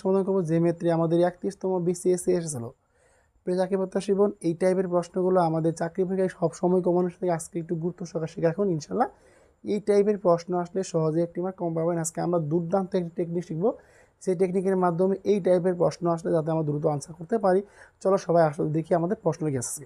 সমাধান করবো যে মেত্রে আমাদের 31তম বিসিএসে এসেছিল। প্রিয় চাকরি প্রত্যাশী বোন, এই টাইপের প্রশ্নগুলো আমাদের চাকরি পরীক্ষায় সবসময় কমানোর থেকে আজকে একটু গুরুত্ব সহকারে শেখা রাখুন ইনশাল্লাহ। এই টাইপের প্রশ্ন আসলে সহজে একটি মার্ক কম পাবেন। আজকে আমরা দুর্দান্ত একটি টেকনিক শিখবো, সেই টেকনিকের মাধ্যমে এই টাইপের প্রশ্ন আসলে যাতে আমরা দ্রুত আনসার করতে পারি। চলো সবাই আসলে দেখি আমাদের প্রশ্ন কি আসছে।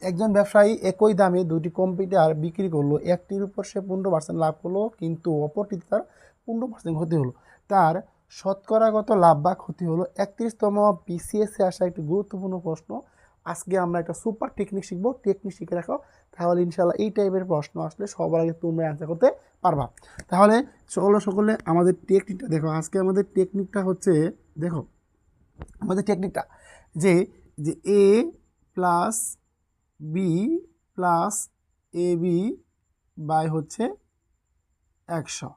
একজন ব্যবসায়ী একই দামে দুটি কম্পিউটার বিক্রি করলো, একটির উপর সে 15% লাভ করলো কিন্তু অপরটিতে তার 15% ক্ষতি হলো। তার শতকরাগত লাভ বা ক্ষতি হলো। 31তম বিসিএসে আসা একটি গুরুত্বপূর্ণ প্রশ্ন। আজকে আমরা একটা সুপার টেকনিক শিখবো, টেকনিক শিখে রাখো, তাহলে ইনশাল্লাহ এই টাইপের প্রশ্ন আসলে সবার আগে তোমরা অ্যান্সার করতে পারবা। তাহলে সকলে আমাদের টেকনিকটা দেখো। আজকে আমাদের টেকনিকটা হচ্ছে, দেখো আমাদের টেকনিকটা যে যে A plus B plus A B by হচ্ছে 100।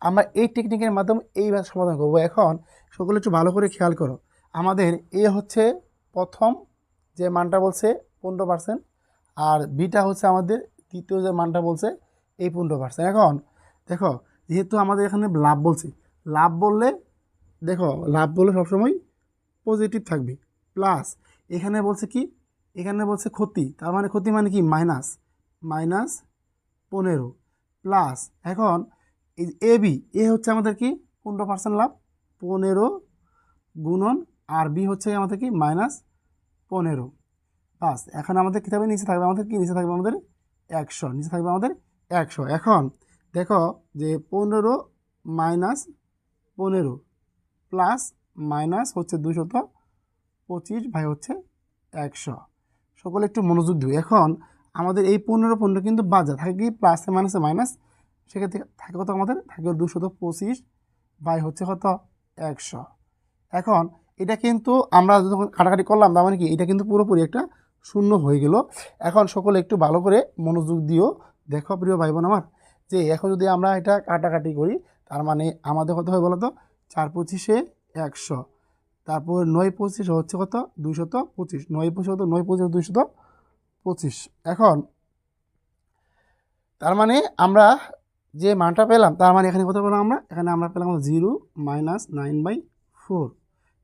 আমরা এই টেকনিকের মাধ্যমে এইভাবে সমাধান করব। এখন সকলে একটু ভালো করে খেয়াল করো, আমাদের এ হচ্ছে প্রথম যে মানটা বলছে 15%, আর বিটা হচ্ছে আমাদের তৃতীয় যে মানটা বলছে এই 15%। এখন দেখো, যেহেতু আমাদের এখানে লাভ বলছে, লাভ বললে দেখো লাভ বললে সবসময় পজিটিভ থাকবে, প্লাস এখানে বলছে কি, এখানে বলছে ক্ষতি, তার মানে ক্ষতি মানে কি মাইনাস, -15 প্লাস। এখন এই এ বি, এ হচ্ছে আমাদের কি 15% লাভ, 15 গুণন, আর বি হচ্ছে আমাদের কি -15 প্লাস। এখন আমাদের কী থাকবে, নিচে থাকবে আমাদের কি, নিচে থাকবে আমাদের 100, নিচে থাকবে আমাদের 100। এখন দেখো যে 15 -15 প্লাস মাইনাস হচ্ছে 225 ভাই হচ্ছে 100। সকলে একটু মনোযোগ দিও। এখন আমাদের এই 15 কিন্তু বাজা থাকে কি, প্লাসে মাইনাসে মাইনাস, সেক্ষেত্রে থাকে কত, আমাদের থাকে 225 বাই হচ্ছে কত 100। এখন এটা কিন্তু আমরা যখন কাটাকাটি করলাম, তার মানে কি এটা কিন্তু পুরোপুরি একটা শূন্য হয়ে গেল। এখন সকলে একটু ভালো করে মনোযোগ দিও। দেখো প্রিয় ভাই বোন আমার, যে এখন যদি আমরা এটা কাটাকাটি করি, তার মানে আমাদের কত হয় বলো তো, 4 25 100, তারপর 9 25 হচ্ছে কত 225, 9 25 হতো 9 25 225। এখন তার মানে আমরা যে মানটা পেলাম, তার মানে এখানে কত পেলাম আমরা, এখানে আমরা পেলাম 0 -9/4।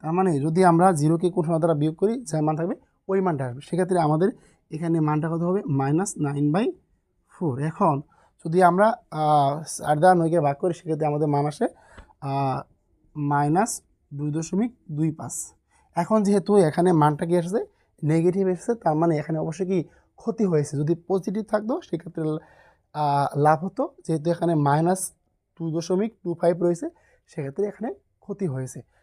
তার মানে যদি আমরা 0কে কোন সংখ্যা দ্বারা বিয়োগ করি, যে মান থাকবে ওই মানটা আসবে। সেক্ষেত্রে আমাদের এখানে মানটা কত হবে, -9/4। এখন যদি আমরা 8 দ্বারা 9কে ভাগ করি, সেক্ষেত্রে আমাদের মান আসে -2.25। এখন যেহেতু এখানে মানটা কি এসেছে, নেগেটিভ এসেছে, তার মানে এখানে অবশ্যই কি ক্ষতি হয়েছে। যদি পজিটিভ থাকতো সেক্ষেত্রে লাভ হতো, যেহেতু এখানে -2.25 রয়েছে, সেক্ষেত্রে এখানে ক্ষতি হয়েছে।